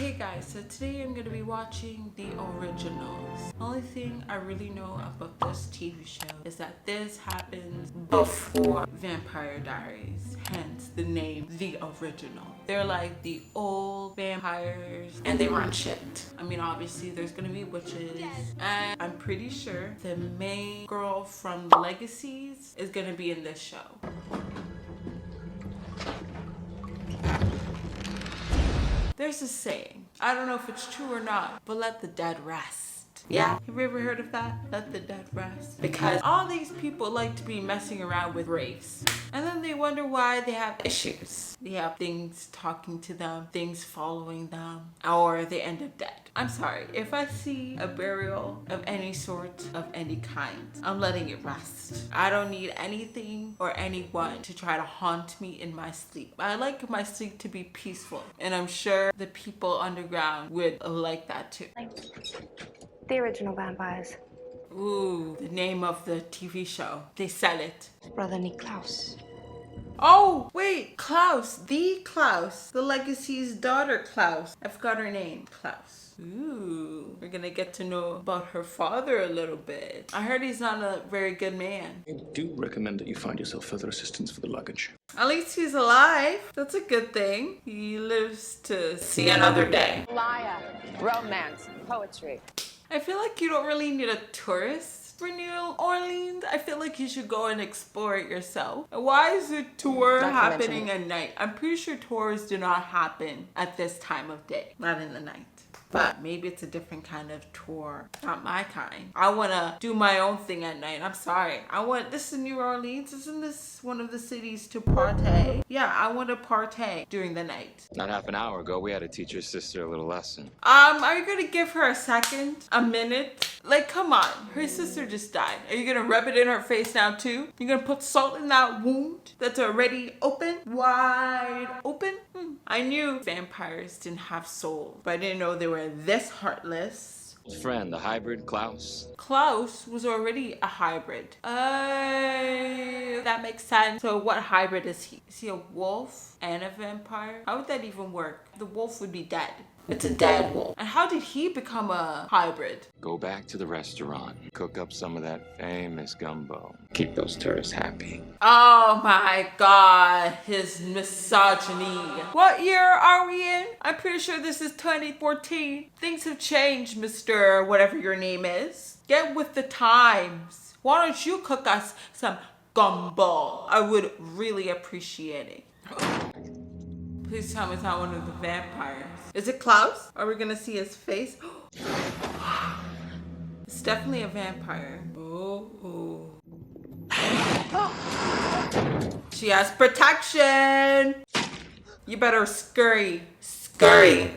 Hey guys, so today I'm going to be watching the originals. Only thing I really know about this TV show is that this happens before Vampire Diaries, hence the name The Original. They're like the old vampires and they run shit. I mean, obviously there's going to be witches, and I'm pretty sure the main girl from Legacies is going to be in this show. There's a saying, I don't know if it's true or not, but let the dead rest. Yeah, have you ever heard of that? Let the dead rest. Because all these people like to be messing around with graves. And then they wonder why they have issues. They have things talking to them, things following them, or they end up dead. I'm sorry, if I see a burial of any sort, of any kind, I'm letting it rest. I don't need anything or anyone to try to haunt me in my sleep. I like my sleep to be peaceful, and I'm sure the people underground would like that too. The original vampires. Ooh, the name of the TV show. They said it. His brother named Klaus. Oh, wait, Klaus. The Legacy's daughter, Klaus. I forgot her name. Klaus. Ooh, we're gonna get to know about her father a little bit. I heard he's not a very good man. I do recommend that you find yourself further assistance for the luggage. At least he's alive. That's a good thing. He lives to see another day. Liar, romance, poetry. I feel like you don't really need a tourist for New Orleans. I feel like you should go and explore it yourself. Why is the tour happening at night? I'm pretty sure tours do not happen at this time of day, not in the night. But maybe it's a different kind of tour. Not my kind. I want to do my own thing at night. I'm sorry. This is New Orleans. Isn't this one of the cities to partay? Yeah, I want to partay during the night. Not half an hour ago, we had to teach your sister a little lesson. Are you going to give her a second? A minute? Like, come on. Her sister just died. Are you going to rub it in her face now too? You're going to put salt in that wound that's already open? Wide open? I knew vampires didn't have souls, but I didn't know they were this heartless. Friend, the hybrid, Klaus. Klaus was already a hybrid. That makes sense. So what hybrid is he? Is he a wolf and a vampire? How would that even work? The wolf would be dead. It's a dead wolf. And how did he become a hybrid? Go back to the restaurant. Cook up some of that famous gumbo. Keep those tourists happy. Oh my god, his misogyny. What year are we in? I'm pretty sure this is 2014. Things have changed, Mr. whatever your name is. Get with the times. Why don't you cook us some gumbo? I would really appreciate it. Please tell me it's not one of the vampires. Is it Klaus? Are we gonna see his face? It's definitely a vampire. Oh. She has protection. You better scurry. Scurry.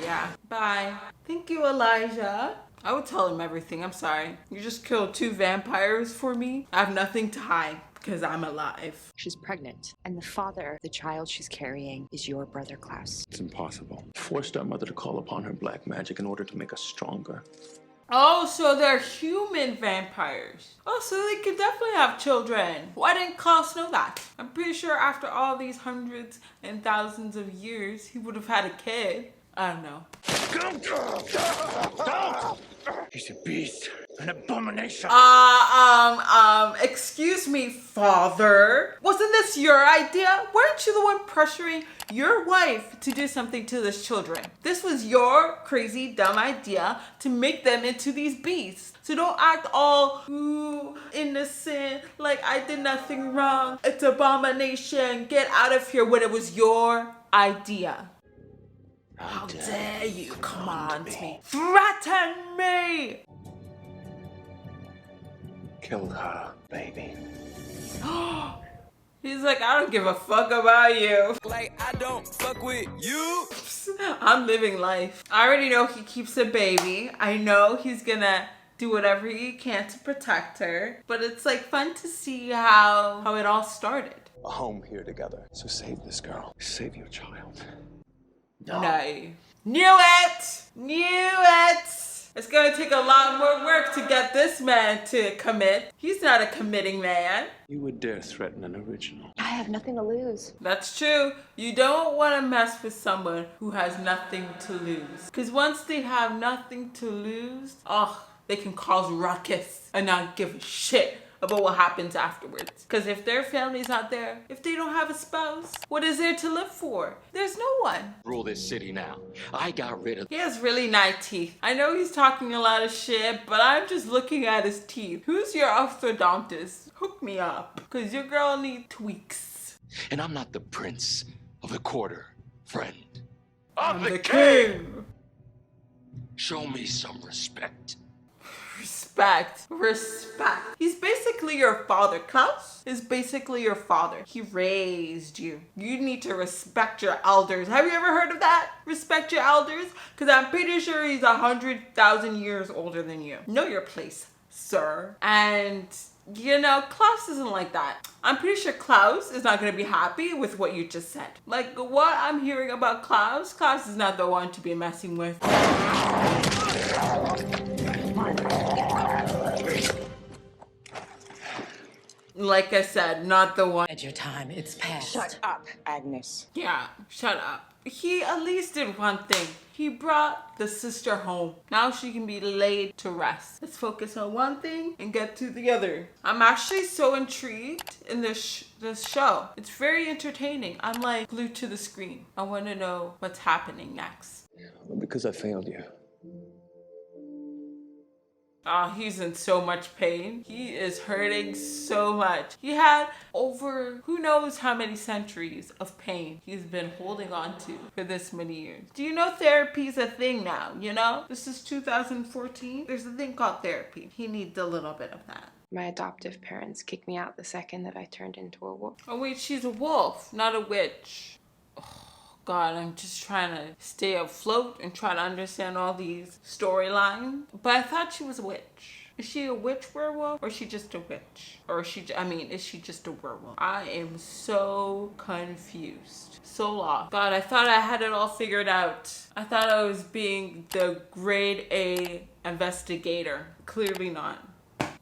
Yeah, bye. Thank you, Elijah. I would tell him everything. I'm sorry. You just killed 2 vampires for me. I have nothing to hide. Because I'm alive. She's pregnant, and the father of the child she's carrying is your brother, Klaus. It's impossible. Forced our mother to call upon her black magic in order to make us stronger. Oh, so they're human vampires. Oh, so they could definitely have children. Why didn't Klaus know that? I'm pretty sure after all these hundreds and thousands of years, he would have had a kid. I don't know. He's a beast. An abomination. Excuse me, father. Wasn't this your idea? Weren't you the one pressuring your wife to do something to these children? This was your crazy, dumb idea to make them into these beasts. So don't act all innocent, like I did nothing wrong. It's abomination. Get out of here when it was your idea. How dare you come on to me? Threaten me! Kill her, baby. He's like, I don't give a fuck about you. Like, I don't fuck with you. I'm living life. I already know he keeps a baby. I know he's gonna do whatever he can to protect her. But it's like fun to see how it all started. A home here together. So save this girl. Save your child. No. Knew it! It's gonna take a lot more work to get this man to commit. He's not a committing man. You would dare threaten an original. I have nothing to lose. That's true. You don't want to mess with someone who has nothing to lose. Because once they have nothing to lose, they can cause ruckus and not give a shit about what happens afterwards. Because if their family's not there, if they don't have a spouse, what is there to live for? There's no one. Rule this city now. I got rid of. He has really nice teeth. I know he's talking a lot of shit, but I'm just looking at his teeth. Who's your orthodontist? Hook me up. Because your girl needs tweaks. And I'm not the prince of the quarter, friend. I'm the king. Show me some respect. Respect. He's basically your father. Klaus is basically your father. He raised you. You need to respect your elders. Have you ever heard of that? Respect your elders? Because I'm pretty sure he's 100,000 years older than you. Know your place, sir. And you know, Klaus isn't like that. I'm pretty sure Klaus is not going to be happy with what you just said. Like, what I'm hearing about Klaus is not the one to be messing with. Like I said, not the one. At your time, it's past. Shut up, Agnes. Yeah, shut up. He at least did one thing. He brought the sister home. Now she can be laid to rest. Let's focus on one thing and get to the other. I'm actually so intrigued in this show. It's very entertaining. I'm like glued to the screen. I want to know what's happening next. Because I failed you. Oh, he's in so much pain. He is hurting so much. He had over who knows how many centuries of pain he's been holding on to for this many years. Do you know therapy's a thing now, you know? This is 2014. There's a thing called therapy. He needs a little bit of that. My adoptive parents kicked me out the second that I turned into a wolf. Oh wait, she's a wolf, not a witch. God, I'm just trying to stay afloat and try to understand all these storylines. But I thought she was a witch. Is she a witch werewolf or is she just a witch? Or is she just a werewolf? I am so confused. So lost. God, I thought I had it all figured out. I thought I was being the grade A investigator. Clearly not.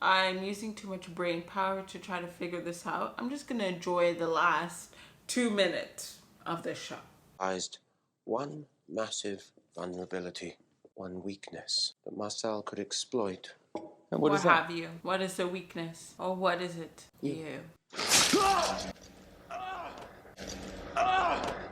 I'm using too much brain power to try to figure this out. I'm just gonna enjoy the last 2 minutes of this show. One massive vulnerability, one weakness that Marcel could exploit. And what is that? Have you? What is the weakness? Or what is it? You.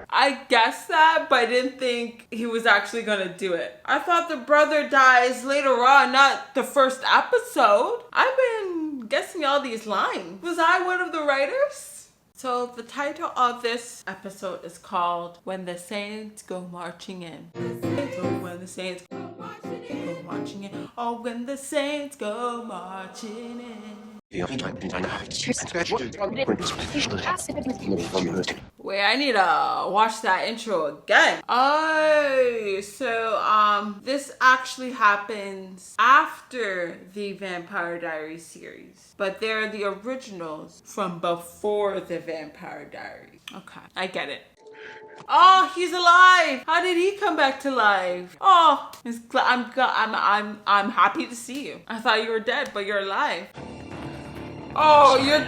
I guessed that, but I didn't think he was actually gonna do it. I thought the brother dies later on, not the first episode. I've been guessing all these lines. Was I one of the writers? So the title of this episode is called When the Saints Go Marching In. When the Saints go marching in. Oh, when the Saints go marching in. Wait, I need to watch that intro again. Oh, so this actually happens after the Vampire Diaries series, but they're the originals from before the Vampire Diaries. Okay, I get it. Oh, he's alive! How did he come back to life? Oh, I'm happy to see you. I thought you were dead, but you're alive. Oh, you're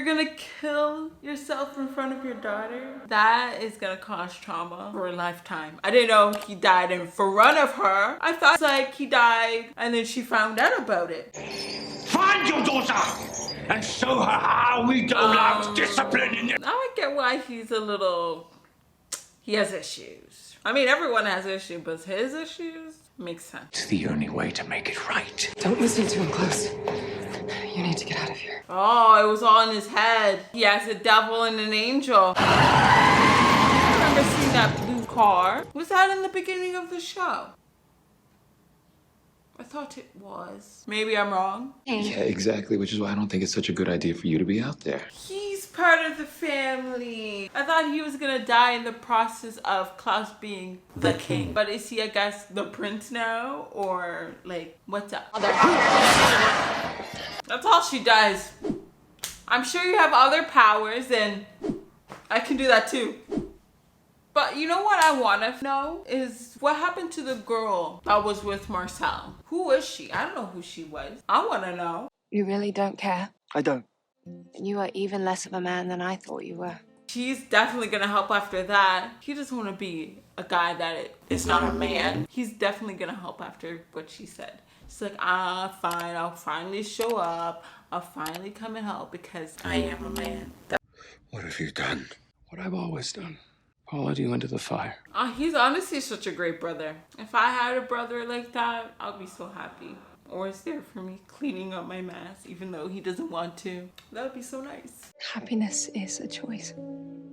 gonna kill yourself in front of your daughter? That is gonna cause trauma for a lifetime. I didn't know he died in front of her. I thought like he died and then she found out about it. Find your daughter and show her how we don't have discipline in you. Now I get why he has issues. I mean, everyone has issues, but his issues make sense. It's the only way to make it right. Don't listen to him, Klaus. You need to get out of here. Oh, it was all in his head. He has a devil and an angel. I remember seeing that blue car. Was that in the beginning of the show? I thought it was. Maybe I'm wrong. Yeah, exactly, which is why I don't think it's such a good idea for you to be out there. He's part of the family. I thought he was gonna die in the process of Klaus being the king. But is he, I guess, the prince now? Or, like, what's up? That's all she does. I'm sure you have other powers and I can do that too. But you know what I want to know is what happened to the girl that was with Marcel? Who is she? I don't know who she was. I want to know. You really don't care? I don't. You are even less of a man than I thought you were. She's definitely gonna help after that. He doesn't want to be a guy that is not a man. He's definitely gonna help after what she said. She's like, fine, I'll finally show up. I'll finally come and help because I am a man. What have you done? What I've always done. Followed you into the fire. He's honestly such a great brother. If I had a brother like that, I'll be so happy. Or is there for me cleaning up my mess even though he doesn't want to. That would be so nice. Happiness is a choice.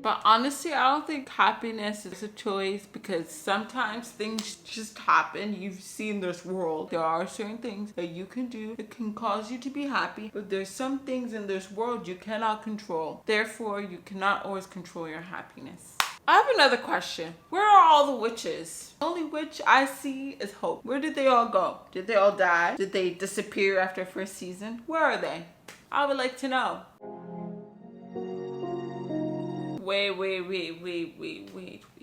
But honestly, I don't think happiness is a choice because sometimes things just happen. You've seen this world. There are certain things that you can do that can cause you to be happy. But there's some things in this world you cannot control. Therefore, you cannot always control your happiness. I have another question. Where are all the witches? The only witch I see is Hope. Where did they all go? Did they all die? Did they disappear after first season? Where are they? I would like to know. Wait.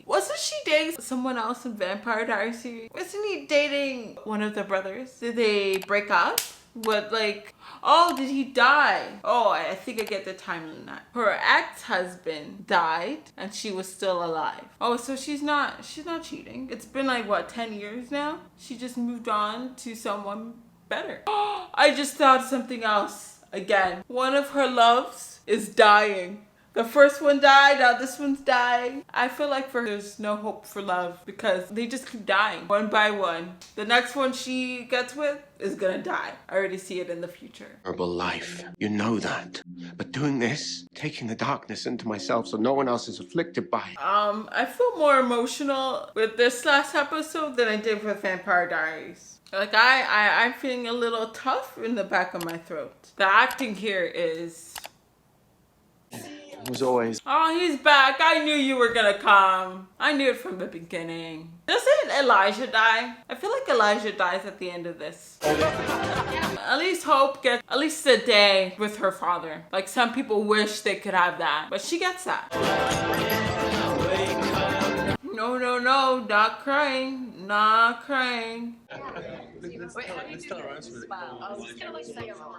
Wasn't she dating someone else in Vampire Diaries series? Wasn't he dating one of the brothers? Did they break up? What, like, oh, did he die? Oh, I think I get the timeline now. Her ex-husband died and she was still alive. Oh, so she's not cheating. It's been like, what, 10 years now? She just moved on to someone better. I just thought of something else again. One of her loves is dying. The first one died, now this one's dying. I feel like there's no hope for love because they just keep dying one by one. The next one she gets with is gonna die. I already see it in the future. Horrible life. You know that. But doing this, taking the darkness into myself so no one else is afflicted by it. I feel more emotional with this last episode than I did with Vampire Diaries. Like I'm feeling a little tough in the back of my throat. The acting here is... It was always. Oh, he's back. I knew you were gonna come. I knew it from the beginning. Doesn't Elijah die? I feel like Elijah dies at the end of this. At least Hope gets at least a day with her father. Like some people wish they could have that, but she gets that. No, not crying. Not crying.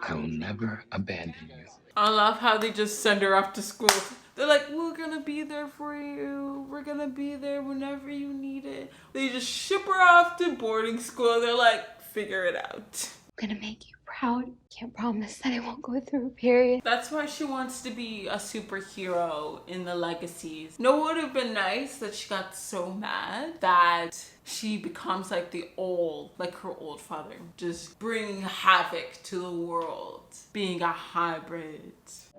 I will never abandon you. I love how they just send her off to school. They're like, we're gonna be there for you. We're gonna be there whenever you need it. They just ship her off to boarding school. They're like, figure it out. I'm gonna make you proud. Can't promise that I won't go through a period. That's why she wants to be a superhero in the legacies. No, it would have been nice that she got so mad that she becomes like her old father, just bringing havoc to the world, being a hybrid.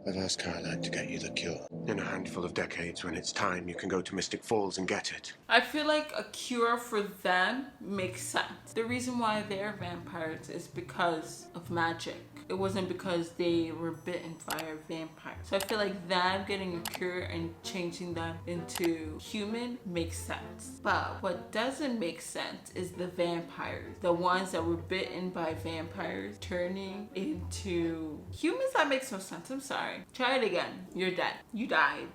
I've asked Caroline to get you the cure. In a handful of decades, when it's time, you can go to Mystic Falls and get it. I feel like a cure for them makes sense. The reason why they're vampires is because of magic. It wasn't because they were bitten by a vampire. So I feel like them getting a cure and changing them into human makes sense. But what doesn't make sense is the vampires. The ones that were bitten by vampires turning into humans. That makes no sense. I'm sorry. Try it again. You're dead. You died.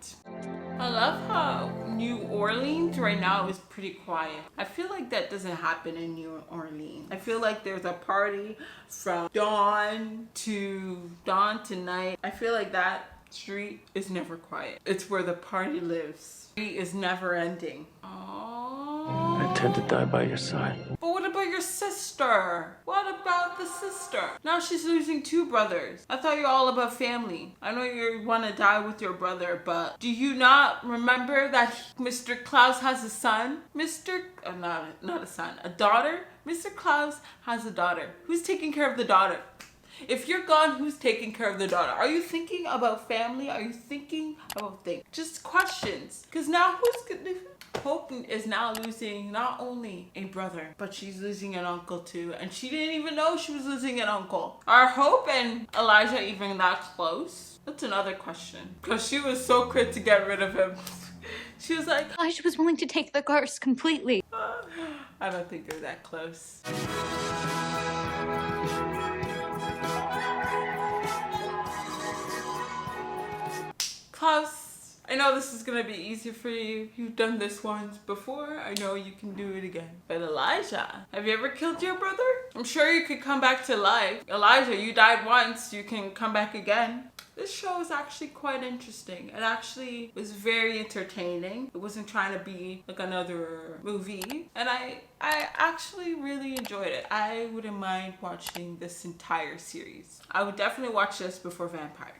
I love how New Orleans right now is pretty quiet. I feel like that doesn't happen in New Orleans. I feel like there's a party from dawn to night. I feel like that street is never quiet. It's where the party lives. The street is never ending. I intend to die by your side. But what about your sister? What about the sister? Now she's losing 2 brothers. I thought you're all about family. I know you want to die with your brother, but do you not remember that Mr. Klaus has a son? Not a son, a daughter? Mr. Klaus has a daughter. Who's taking care of the daughter? If you're gone, who's taking care of the daughter? Are you thinking about family? Are you thinking about things? Just questions. Because now Hope is now losing not only a brother, but she's losing an uncle too. And she didn't even know she was losing an uncle. Are Hope and Elijah even that close? That's another question. Because she was so quick to get rid of him. She was like, Elijah was willing to take the curse completely. I don't think they're that close. Klaus, I know this is gonna be easier for you. You've done this once before. I know you can do it again. But Elijah, have you ever killed your brother? I'm sure you could come back to life. Elijah, you died once. You can come back again. This show is actually quite interesting. It actually was very entertaining. It wasn't trying to be like another movie. And I actually really enjoyed it. I wouldn't mind watching this entire series. I would definitely watch this before Vampires.